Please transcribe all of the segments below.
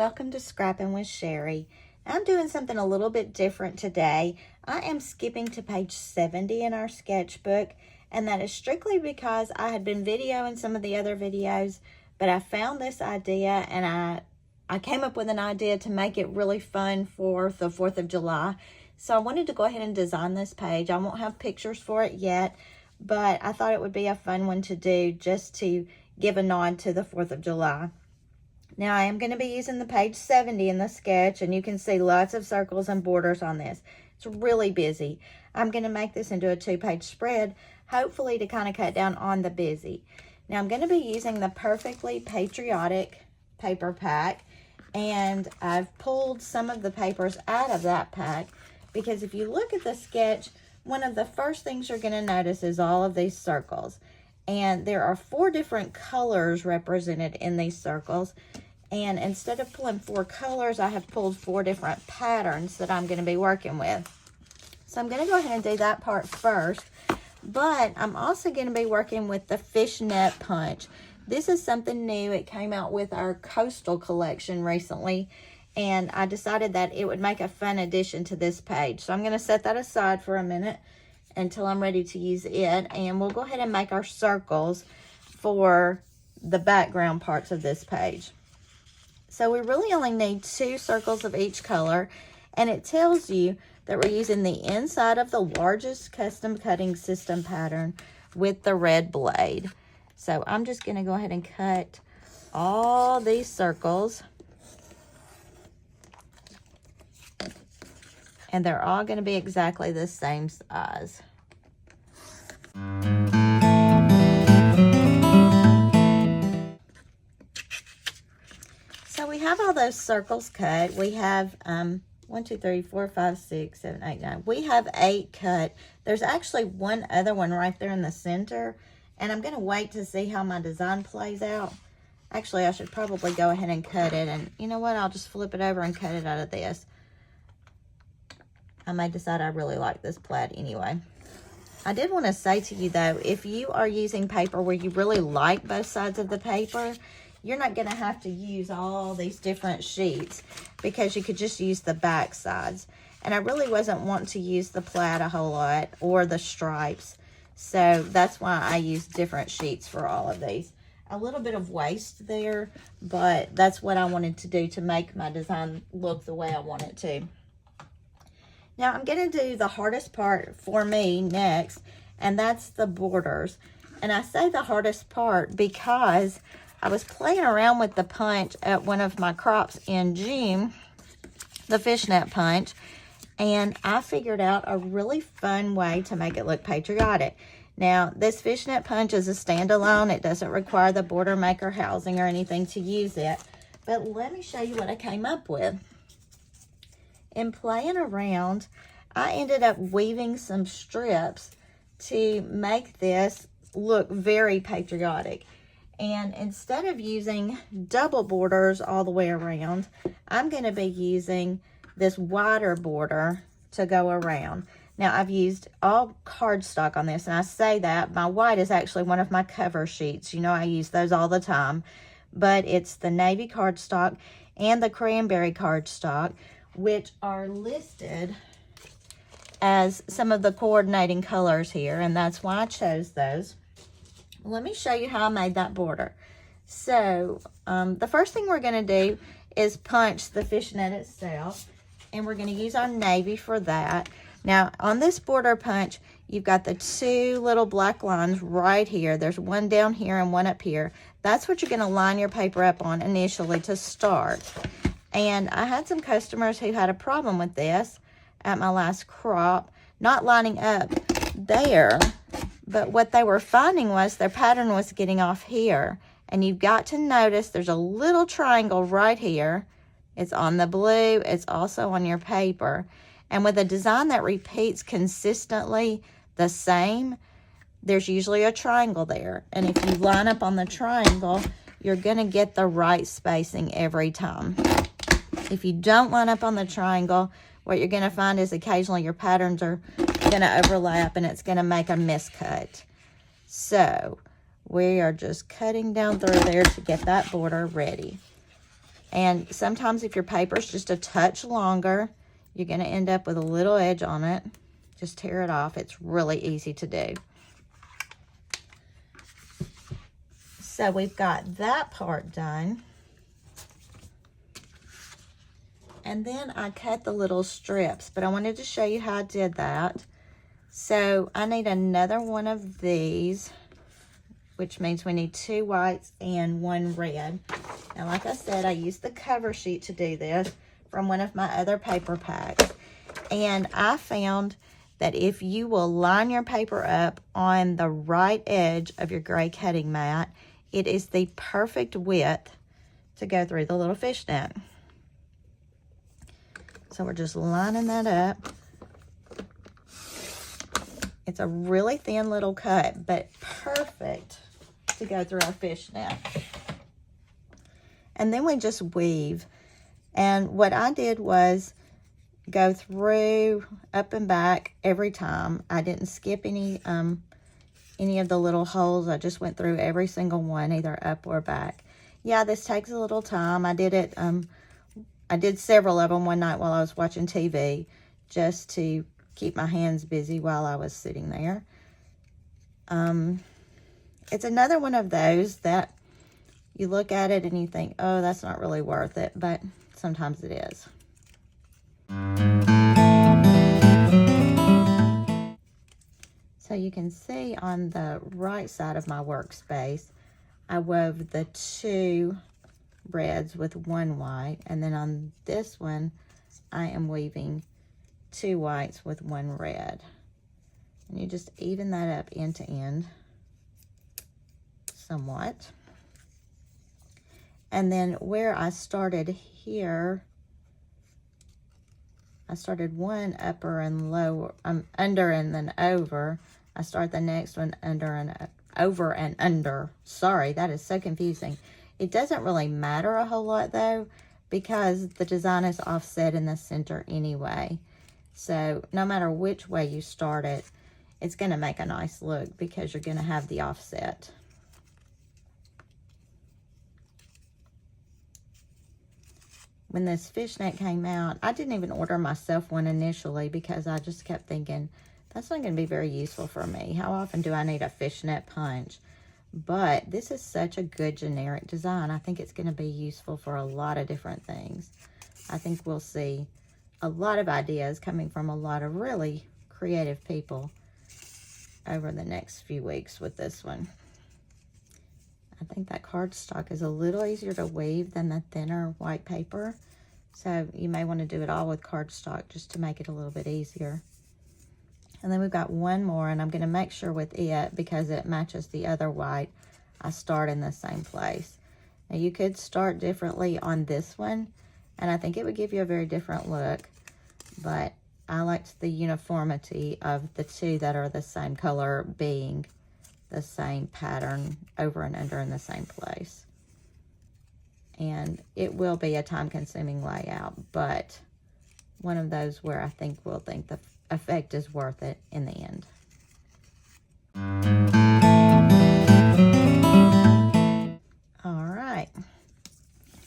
welcome to Scrappin with Sheri. I'm doing something a little bit different today. I am skipping to page 70 in our sketchbook, and that is strictly because I had been videoing some of the other videos, but I found this idea and I came up with an idea to make it really fun for the 4th of July. So I wanted to go ahead and design this page. I won't have pictures for it yet, but I thought it would be a fun one to do just to give a nod to the 4th of July. Now I am going to be using the page 70 in the sketch, and you can see lots of circles and borders on this. It's really busy. I'm going to make this into a 2-page spread, hopefully to kind of cut down on the busy. Now I'm going to be using the Perfectly Patriotic paper pack, and I've pulled some of the papers out of that pack because if you look at the sketch, one of the first things you're going to notice is all of these circles. And there are 4 different colors represented in these circles. And instead of pulling 4 colors, I have pulled 4 different patterns that I'm going to be working with. So I'm going to go ahead and do that part first. But I'm also going to be working with the Fishnet punch. This is something new. It came out with our Coastal collection recently. And I decided that it would make a fun addition to this page. So I'm going to set that aside for a minute until I'm ready to use it. And we'll go ahead and make our circles for the background parts of this page. So we really only need 2 circles of each color, and it tells you that we're using the inside of the largest custom cutting system pattern with the red blade. So I'm just going to go ahead and cut all these circles, and they're all going to be exactly the same size. So we have all those circles cut. We have 1, 2, 3, 4, 5, 6, 7, 8, 9. We have 8 cut. There's actually one other one right there in the center, and I'm going to wait to see how my design plays out. Actually, I should probably go ahead and cut it, and you know what? I'll just flip it over and cut it out of this. I may decide I really like this plaid anyway. I did want to say to you though, if you are using paper where you really like both sides of the paper, you're not going to have to use all these different sheets because you could just use the back sides. And I really wasn't wanting to use the plaid a whole lot or the stripes. So that's why I use different sheets for all of these. A little bit of waste there, but that's what I wanted to do to make my design look the way I want it to. Now I'm going to do the hardest part for me next, and that's the borders. And I say the hardest part because I was playing around with the punch at one of my crops in June, the Fishnet punch, and I figured out a really fun way to make it look patriotic. Now, this Fishnet punch is a standalone. It doesn't require the border maker housing or anything to use it. But let me show you what I came up with. In playing around, I ended up weaving some strips to make this look very patriotic. And instead of using double borders all the way around, I'm going to be using this wider border to go around. Now, I've used all cardstock on this, and I say that my white is actually one of my cover sheets. You know, I use those all the time. But it's the navy cardstock and the cranberry cardstock, which are listed as some of the coordinating colors here, and that's why I chose those. Let me show you how I made that border. So the first thing we're going to do is punch the fishnet itself, and we're going to use our navy for that. Now on this border punch, you've got the 2 little black lines right here. There's one down here and one up here. That's what you're going to line your paper up on initially to start. And I had some customers who had a problem with this at my last crop, not lining up there. But what they were finding was their pattern was getting off here. And you've got to notice there's a little triangle right here. It's on the blue. It's also on your paper. And with a design that repeats consistently the same, there's usually a triangle there. And if you line up on the triangle, you're going to get the right spacing every time. If you don't line up on the triangle, what you're going to find is occasionally your patterns are going to overlap and it's going to make a miscut. So we are just cutting down through there to get that border ready. And sometimes if your paper is just a touch longer, you're going to end up with a little edge on it. Just tear it off. It's really easy to do. So we've got that part done. And then I cut the little strips, but I wanted to show you how I did that. So I need another one of these, which means we need 2 whites and 1 red. Now, like I said, I used the cover sheet to do this from one of my other paper packs. And I found that if you will line your paper up on the right edge of your gray cutting mat, it is the perfect width to go through the little fishnet. So we're just lining that up. It's a really thin little cut, but perfect to go through our fishnet. And then we just weave. And what I did was go through up and back every time. I didn't skip any of the little holes. I just went through every single one, either up or back. Yeah, this takes a little time. I did it. I did several of them one night while I was watching TV, just to keep my hands busy while I was sitting there. It's another one of those that you look at it and you think, oh, that's not really worth it, but sometimes it is. So you can see on the right side of my workspace, I wove the 2 reds with 1 white, and then on this one, I am weaving 2 whites with 1 red. And you just even that up end to end somewhat. And then where I started here, I started one upper and lower, under and then over. I start the next one under and over and under. Sorry, that is so confusing. It doesn't really matter a whole lot though, because the design is offset in the center anyway. So no matter which way you start it, it's going to make a nice look because you're going to have the offset. When this fishnet came out, I didn't even order myself one initially because I just kept thinking, that's not going to be very useful for me. How often do I need a fishnet punch? But this is such a good generic design. I think it's going to be useful for a lot of different things. I think we'll see a lot of ideas coming from a lot of really creative people over the next few weeks with this one. I think that cardstock is a little easier to weave than the thinner white paper. So you may want to do it all with cardstock just to make it a little bit easier. And then we've got one more, and I'm going to make sure with it, because it matches the other white, I start in the same place. Now you could start differently on this one, and I think it would give you a very different look. But I liked the uniformity of the 2 that are the same color being the same pattern over and under in the same place. And it will be a time-consuming layout, but one of those where I think we'll think the effect is worth it in the end. All right,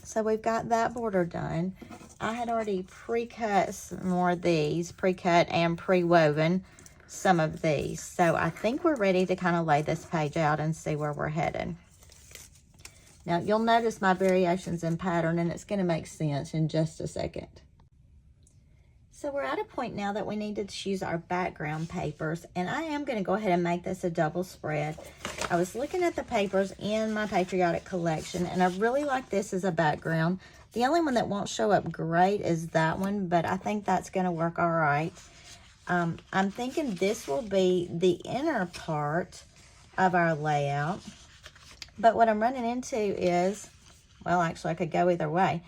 so we've got that border done. I had already pre-cut some more of these, pre-cut and pre-woven some of these. So I think we're ready to kind of lay this page out and see where we're headed. Now you'll notice my variations in pattern, and it's going to make sense in just a second. So we're at a point now that we need to choose our background papers, and I am going to go ahead and make this a double spread. I was looking at the papers in my Patriotic collection, and I really like this as a background. The only one that won't show up great is that one, but I think that's going to work all right. I'm thinking this will be the inner part of our layout, but what I'm running into is, well, actually I could go either way.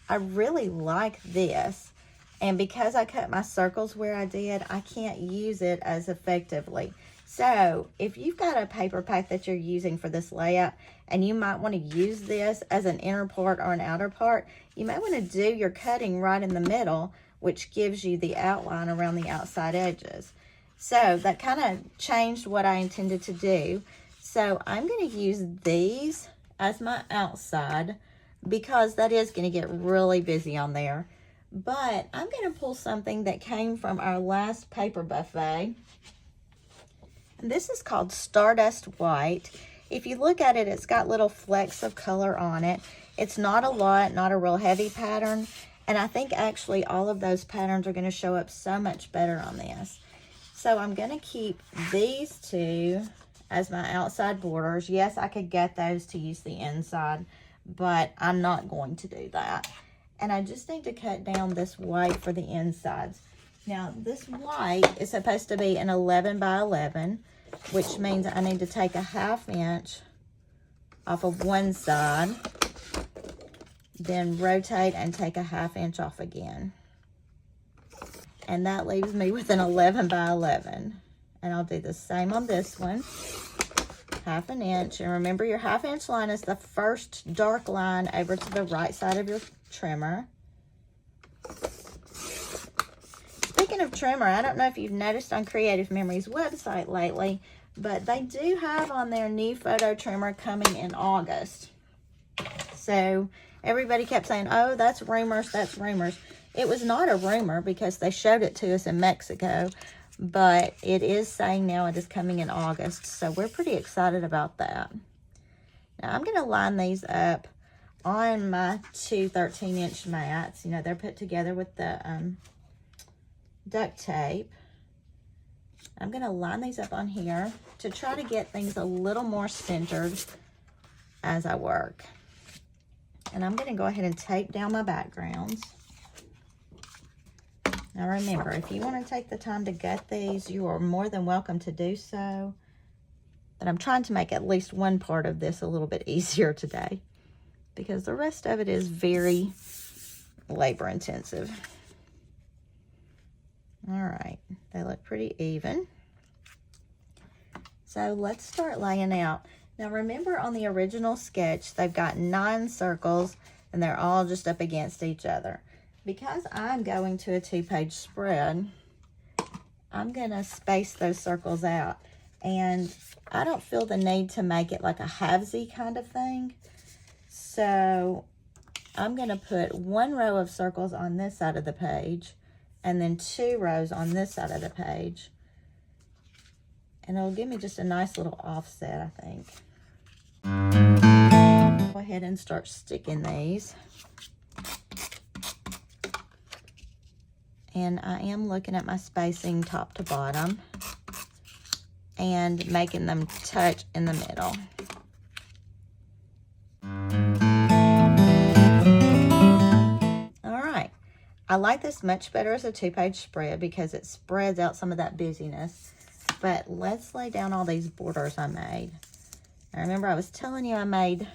I really like this, and because I cut my circles where I did, I can't use it as effectively. So if you've got a paper pack that you're using for this layout, and you might want to use this as an inner part or an outer part, you may want to do your cutting right in the middle, which gives you the outline around the outside edges. So that kind of changed what I intended to do. So I'm going to use these as my outside because that is going to get really busy on there. But I'm going to pull something that came from our last paper buffet. And this is called Stardust White. If you look at it, it's got little flecks of color on it. It's not a lot, not a real heavy pattern. And I think actually all of those patterns are going to show up so much better on this. So I'm going to keep these two as my outside borders. Yes, I could get those to use the inside, but I'm not going to do that. And I just need to cut down this white for the insides. Now, this white is supposed to be an 11 by 11, which means I need to take a 1/2 inch off of one side, then rotate and take a 1/2 inch off again. And that leaves me with an 11 by 11. And I'll do the same on this one. 1/2 inch. And remember, your 1/2 inch line is the first dark line over to the right side of your trimmer. Speaking of trimmer, I don't know if you've noticed on Creative Memories website lately, but they do have on their new photo trimmer coming in August. So everybody kept saying, oh, that's rumors, that's rumors. It was not a rumor because they showed it to us in Mexico, but it is saying now it is coming in August. So we're pretty excited about that. Now I'm going to line these up on my two 13-inch mats. You know, they're put together with the duct tape. I'm going to line these up on here to try to get things a little more centered as I work. And I'm going to go ahead and tape down my backgrounds. Now remember, if you want to take the time to gut these, you are more than welcome to do so. But I'm trying to make at least one part of this a little bit easier today, because the rest of it is very labor intensive. All right, they look pretty even. So let's start laying out. Now remember, on the original sketch, they've got 9 circles and they're all just up against each other. Because I'm going to a 2-page spread, I'm gonna space those circles out. And I don't feel the need to make it like a halvesy kind of thing. So I'm gonna put 1 row of circles on this side of the page, and then 2 rows on this side of the page. And it'll give me just a nice little offset, I think. Go ahead and start sticking these. And I am looking at my spacing top to bottom and making them touch in the middle. All right. I like this much better as a 2-page spread because it spreads out some of that busyness. But let's lay down all these borders I made. Now remember, I was telling you I made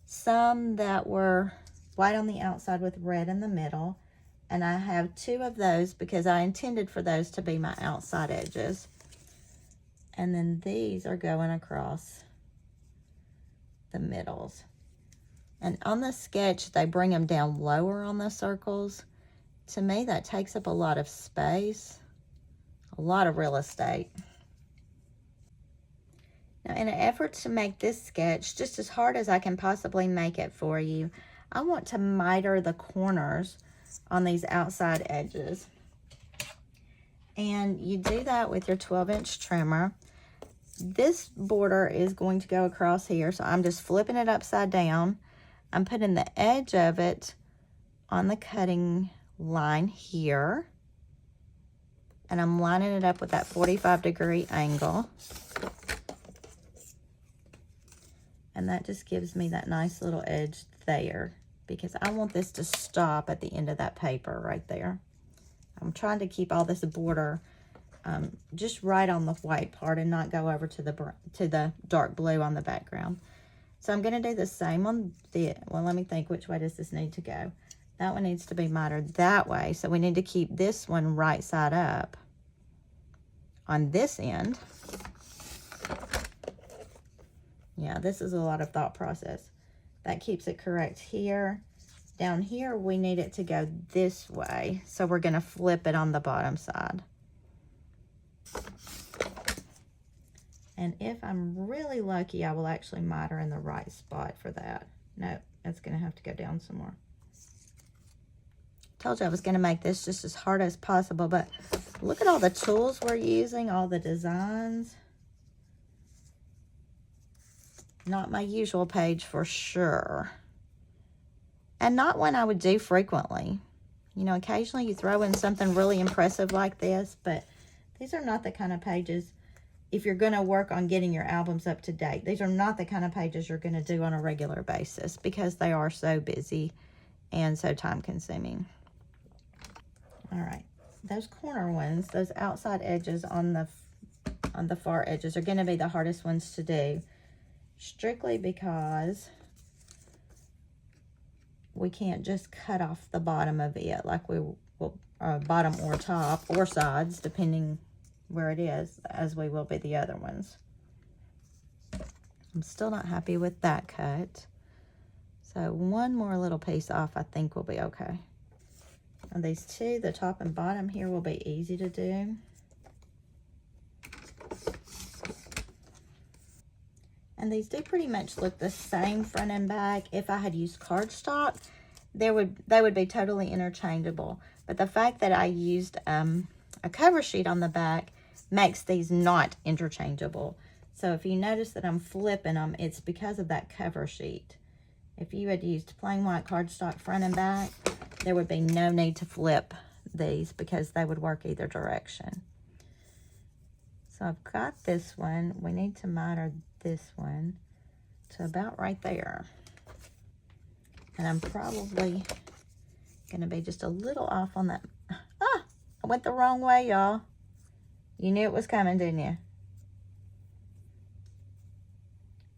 some that were white on the outside with red in the middle. And I have 2 of those because I intended for those to be my outside edges. And then these are going across the middles. And on the sketch, they bring them down lower on the circles. To me, that takes up a lot of space, a lot of real estate. Now, in an effort to make this sketch just as hard as I can possibly make it for you, I want to miter the corners on these outside edges. And you do that with your 12-inch trimmer. This border is going to go across here, so I'm just flipping it upside down. I'm putting the edge of it on the cutting line here, and I'm lining it up with that 45-degree angle. And that just gives me that nice little edge there, because I want this to stop at the end of that paper right there. I'm trying to keep all this border just right on the white part and not go over to the dark blue on the background. So I'm going to do the same on the, well, let me think, which way does this need to go? That one needs to be mitered that way. So we need to keep this one right side up on this end. Yeah, this is a lot of thought process. That keeps it correct here. Down here, we need it to go this way. So we're going to flip it on the bottom side. And if I'm really lucky, I will actually miter in the right spot for that. No, that's going to have to go down some more. Told you I was going to make this just as hard as possible, but look at all the tools we're using, all the designs. Not my usual page for sure. And not one I would do frequently. You know, occasionally you throw in something really impressive like this, but these are not the kind of pages, if you're going to work on getting your albums up to date, these are not the kind of pages you're going to do on a regular basis because they are so busy and so time consuming. All right, those corner ones, those outside edges on the far edges are going to be the hardest ones to do, strictly because we can't just cut off the bottom of it like we will, bottom or top or sides, depending where it is, as we will be the other ones. I'm still not happy with that cut. So one more little piece off I think will be okay. And these two, the top and bottom here, will be easy to do. And these do pretty much look the same front and back. If I had used cardstock, they would be totally interchangeable. But the fact that I used a cover sheet on the back makes these not interchangeable. So if you notice that I'm flipping them, it's because of that cover sheet. If you had used plain white cardstock front and back, there would be no need to flip these because they would work either direction. So I've got this one. We need to miter this one to about right there. And I'm probably going to be just a little off on that. Ah, I went the wrong way, y'all. You knew it was coming, didn't you?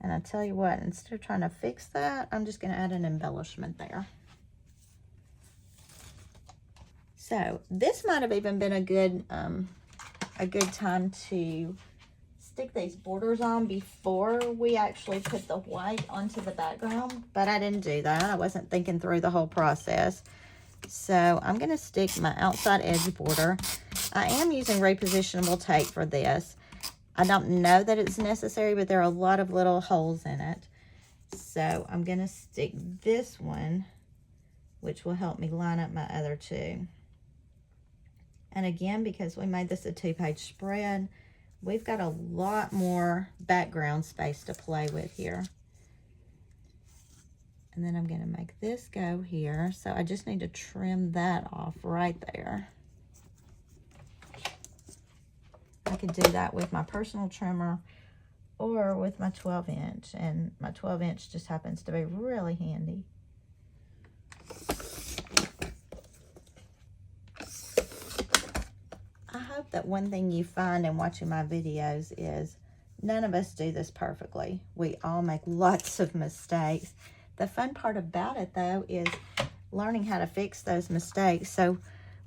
And I tell you what, instead of trying to fix that, I'm just going to add an embellishment there. So this might have even been a good time to stick these borders on before we actually put the white onto the background, but I didn't do that. I wasn't thinking through the whole process. So I'm going to stick my outside edge border. I am using repositionable tape for this. I don't know that it's necessary, but there are a lot of little holes in it. So I'm going to stick this one, which will help me line up my other two. And again, because we made this a 2-page spread, we've got a lot more background space to play with here. And then I'm going to make this go here. So I just need to trim that off right there. I could do that with my personal trimmer or with my 12-inch. And my 12-inch just happens to be really handy. I hope that one thing you find in watching my videos is none of us do this perfectly. We all make lots of mistakes. The fun part about it, though, is learning how to fix those mistakes so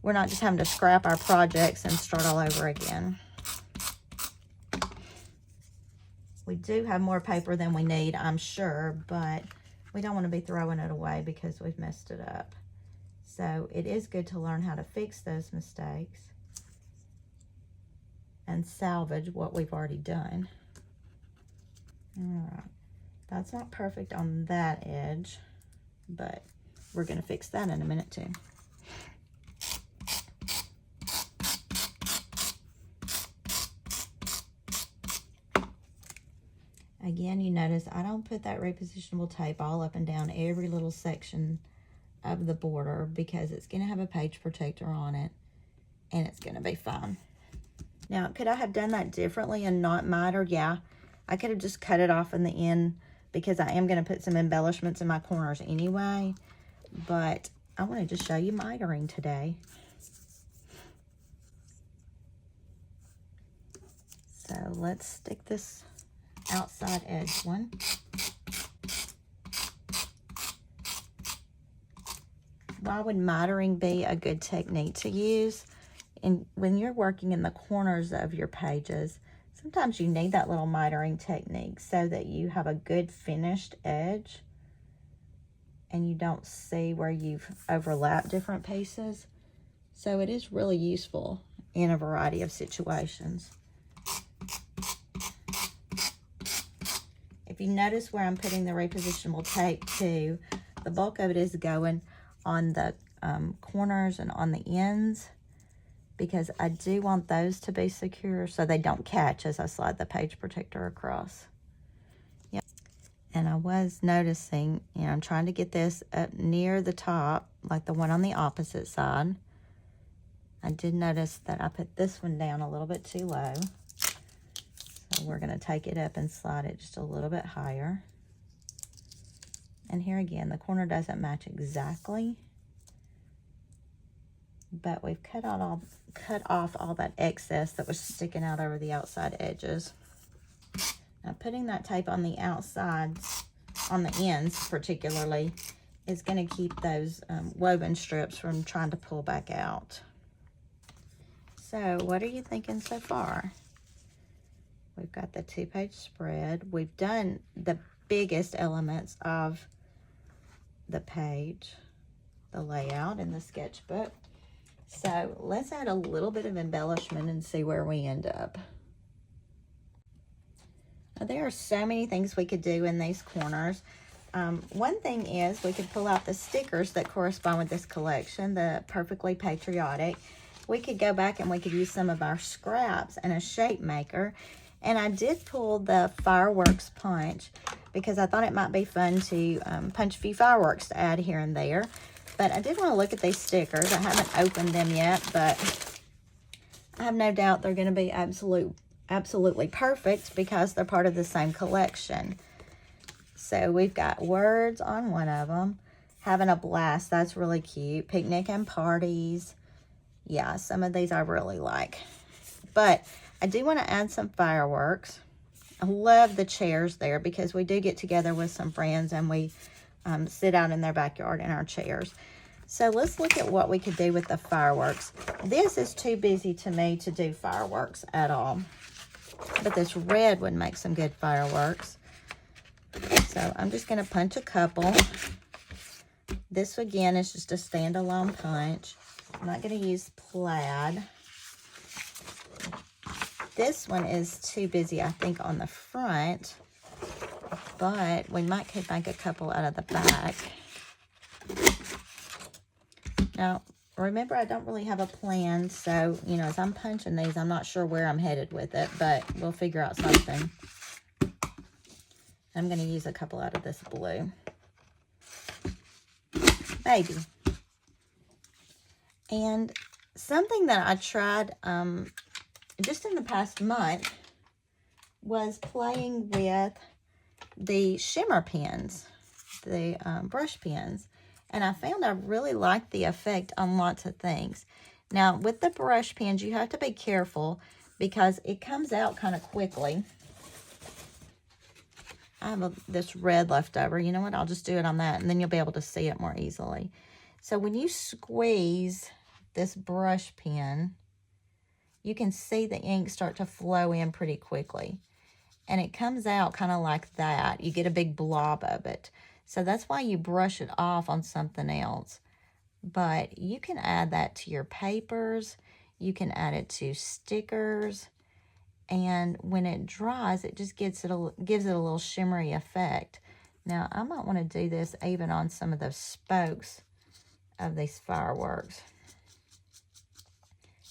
we're not just having to scrap our projects and start all over again. We do have more paper than we need, I'm sure, but we don't want to be throwing it away because we've messed it up. So it is good to learn how to fix those mistakes and salvage what we've already done. All right. That's not perfect on that edge, but we're going to fix that in a minute too. Again, you notice I don't put that repositionable tape all up and down every little section of the border because it's going to have a page protector on it and it's going to be fine. Now, could I have done that differently and not mitered? Yeah, I could have just cut it off in the end because I am going to put some embellishments in my corners anyway. But I wanted to show you mitering today. So let's stick this outside edge one. Why would mitering be a good technique to use? And when you're working in the corners of your pages, sometimes you need that little mitering technique so that you have a good finished edge and you don't see where you've overlapped different pieces. So it is really useful in a variety of situations. if you notice where I'm putting the repositionable tape to, the bulk of it is going on the corners and on the ends, because I do want those to be secure so they don't catch as I slide the page protector across. Yep. And I was noticing, you know, I'm trying to get this up near the top, like the one on the opposite side. I did notice that I put this one down a little bit too low. So we're going to take it up and slide it just a little bit higher. And here again, the corner doesn't match exactly, but we've cut off all that excess that was sticking out over the outside edges. Now putting that tape on the outside, on the ends particularly, is going to keep those woven strips from trying to pull back out. So what are you thinking so far? We've got the 2-page spread. We've done the biggest elements of the page, the layout in the sketchbook. So let's add a little bit of embellishment and see where we end up. Now, there are so many things we could do in these corners. One thing is we could pull out the stickers that correspond with this collection, the Perfectly Patriotic. We could go back and we could use some of our scraps and a shape maker. And I did pull the fireworks punch because I thought it might be fun to punch a few fireworks to add here and there. But I did want to look at these stickers. I haven't opened them yet, but I have no doubt they're going to be absolutely perfect because they're part of the same collection. So we've got words on one of them. Having a blast, that's really cute. Picnic and parties. Yeah, some of these I really like. But I do want to add some fireworks. I love the chairs there because we do get together with some friends and we sit out in their backyard in our chairs. So let's look at what we could do with the fireworks. This is too busy to me to do fireworks at all. But this red would make some good fireworks. So I'm just going to punch a couple. This again is just a standalone punch. I'm not going to use plaid. This one is too busy, I think, on the front, but we might could make a couple out of the back. Now, remember, I don't really have a plan, so, you know, as I'm punching these, I'm not sure where I'm headed with it, but we'll figure out something. I'm going to use a couple out of this blue. Maybe. And something that I tried just in the past month was playing with the shimmer pens, the brush pens. And I found I really liked the effect on lots of things. Now, with the brush pens, you have to be careful because it comes out kind of quickly. I have this red left over. You know what? I'll just do it on that, and then you'll be able to see it more easily. So when you squeeze this brush pen, you can see the ink start to flow in pretty quickly. And it comes out kind of like that. You get a big blob of it. So that's why you brush it off on something else. But you can add that to your papers. You can add it to stickers. And when it dries, it just gives it a little shimmery effect. Now, I might want to do this even on some of the spokes of these fireworks.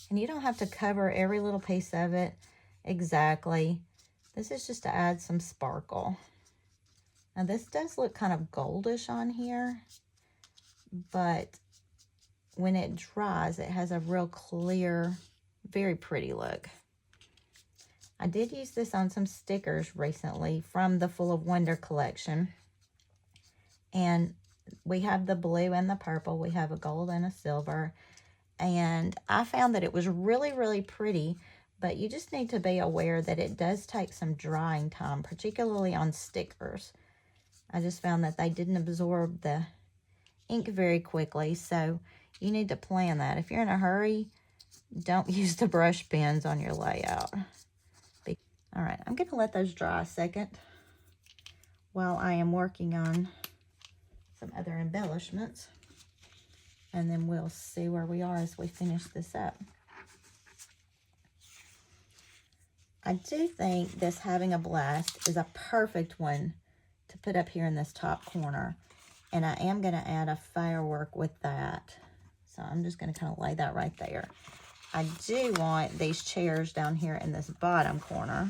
And you don't have to cover every little piece of it exactly. This is just to add some sparkle. Now, this does look kind of goldish on here, but when it dries, it has a real clear, very pretty look. I did use this on some stickers recently from the Full of Wonder collection. And we have the blue and the purple. We have a gold and a silver. And I found that it was really, really pretty, but you just need to be aware that it does take some drying time, particularly on stickers. I just found that they didn't absorb the ink very quickly, so you need to plan that. If you're in a hurry, don't use the brush pens on your layout. All right, I'm going to let those dry a second while I am working on some other embellishments. And then we'll see where we are as we finish this up. I do think this Having a Blast is a perfect one to put up here in this top corner. And I am going to add a firework with that. So I'm just going to kind of lay that right there. I do want these chairs down here in this bottom corner.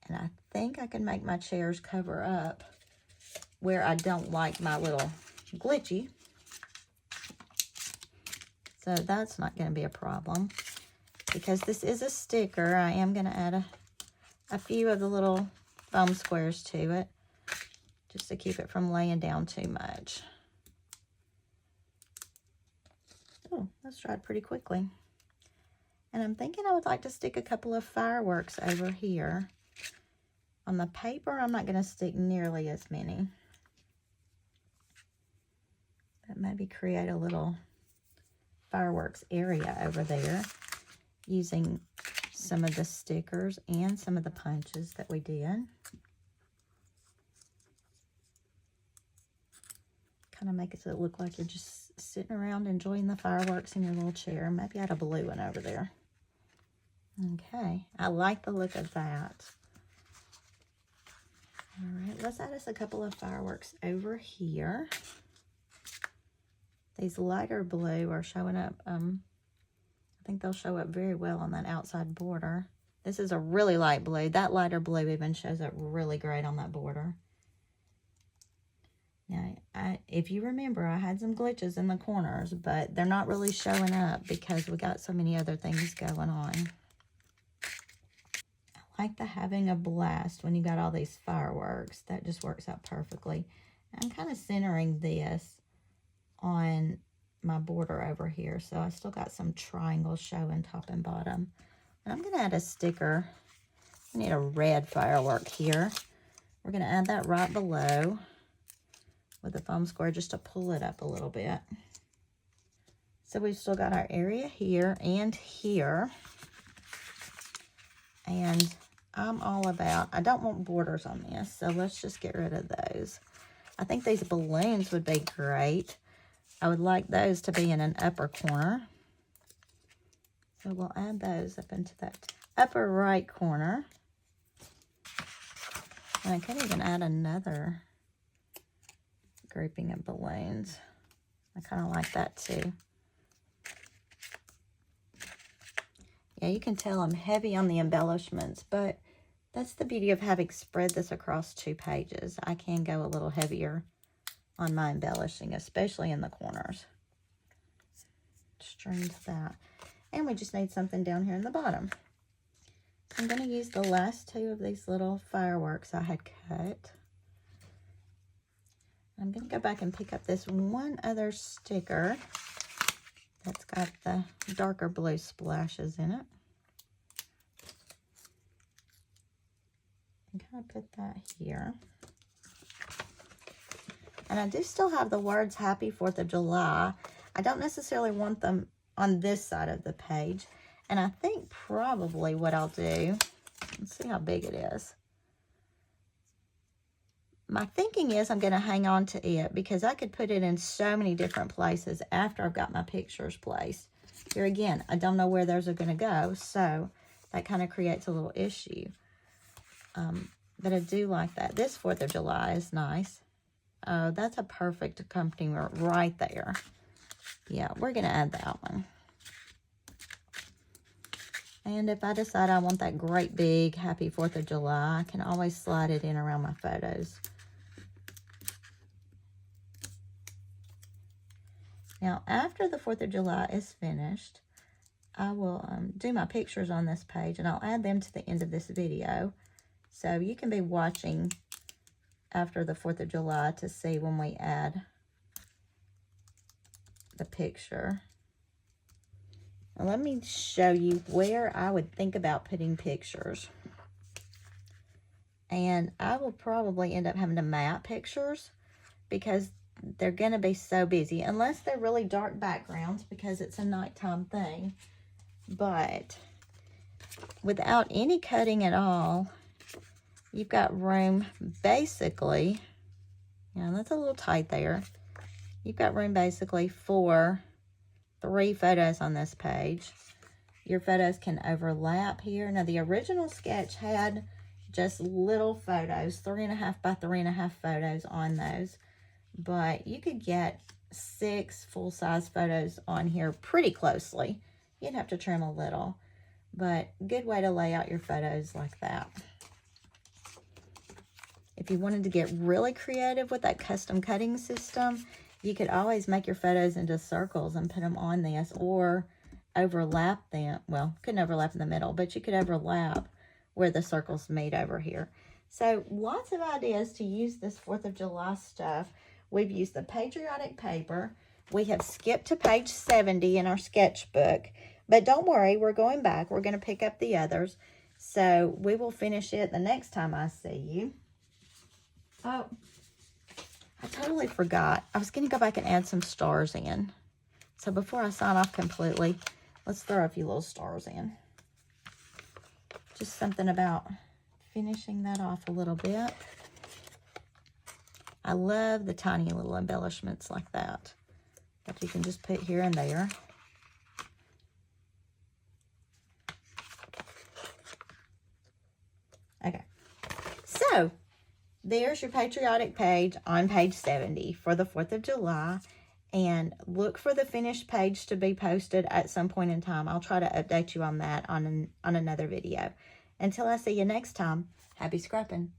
And I think I can make my chairs cover up where I don't like my little glitchy. So that's not going to be a problem. Because this is a sticker, I am going to add a few of the little foam squares to it, just to keep it from laying down too much. Oh, that's dried pretty quickly. And I'm thinking I would like to stick a couple of fireworks over here. On the paper, I'm not going to stick nearly as many. But maybe create a little fireworks area over there using some of the stickers and some of the punches that we did. Kind of makes it look like you're just sitting around enjoying the fireworks in your little chair. Maybe add a blue one over there. Okay, I like the look of that. All right, let's add us a couple of fireworks over here. These lighter blue are showing up. I think they'll show up very well on that outside border. This is a really light blue. That lighter blue even shows up really great on that border. Now, if you remember, I had some glitches in the corners, but they're not really showing up because we got so many other things going on. I like the Having a Blast when you got all these fireworks. That just works out perfectly. I'm kind of centering this on my border over here, so I still got some triangles showing top and bottom. And I'm going to add a sticker. I need a red firework here. We're going to add that right below with a foam square just to pull it up a little bit. So we've still got our area here and here. And I'm all about, I don't want borders on this, so let's just get rid of those. I think these balloons would be great. I would like those to be in an upper corner. So we'll add those up into that upper right corner. And I could even add another grouping of balloons. I kind of like that too. Yeah, you can tell I'm heavy on the embellishments, but that's the beauty of having spread this across 2 pages. I can go a little heavier on my embellishing, especially in the corners. String to that. And we just need something down here in the bottom. I'm going to use the last 2 of these little fireworks I had cut. I'm going to go back and pick up this one other sticker that's got the darker blue splashes in it. And kind of put that here. And I do still have the words Happy 4th of July. I don't necessarily want them on this side of the page. And I think probably what I'll do, let's see how big it is. My thinking is I'm going to hang on to it because I could put it in so many different places after I've got my pictures placed. Here again, I don't know where those are going to go, so that kind of creates a little issue. But I do like that. This 4th of July is nice. That's a perfect accompaniment right there. Yeah, we're going to add that one. And if I decide I want that great big Happy 4th of July, I can always slide it in around my photos. Now, after the 4th of July is finished, I will do my pictures on this page, and I'll add them to the end of this video. So you can be watching after the 4th of July to see when we add the picture. Now, let me show you where I would think about putting pictures. And I will probably end up having to map pictures because they're going to be so busy, unless they're really dark backgrounds because it's a nighttime thing. But without any cutting at all, you've got room basically, that's a little tight there. You've got room basically for 3 photos on this page. Your photos can overlap here. Now, the original sketch had just little photos, 3.5 by 3.5 photos on those. But you could get 6 full-size photos on here pretty closely. You'd have to trim a little, but good way to lay out your photos like that. If you wanted to get really creative with that custom cutting system, you could always make your photos into circles and put them on this, or overlap them. Well, couldn't overlap in the middle, but you could overlap where the circles meet over here. So lots of ideas to use this 4th of July stuff. We've used the Patriotic paper. We have skipped to page 70 in our sketchbook, but don't worry, we're going back. We're going to pick up the others. So we will finish it the next time I see you. Oh, I totally forgot. I was going to go back and add some stars in. So before I sign off completely, let's throw a few little stars in. Just something about finishing that off a little bit. I love the tiny little embellishments like that you can just put here and there. Okay, so there's your Patriotic page on page 70 for the 4th of July. And look for the finished page to be posted at some point in time. I'll try to update you on that on another video. Until I see you next time, happy scrapping.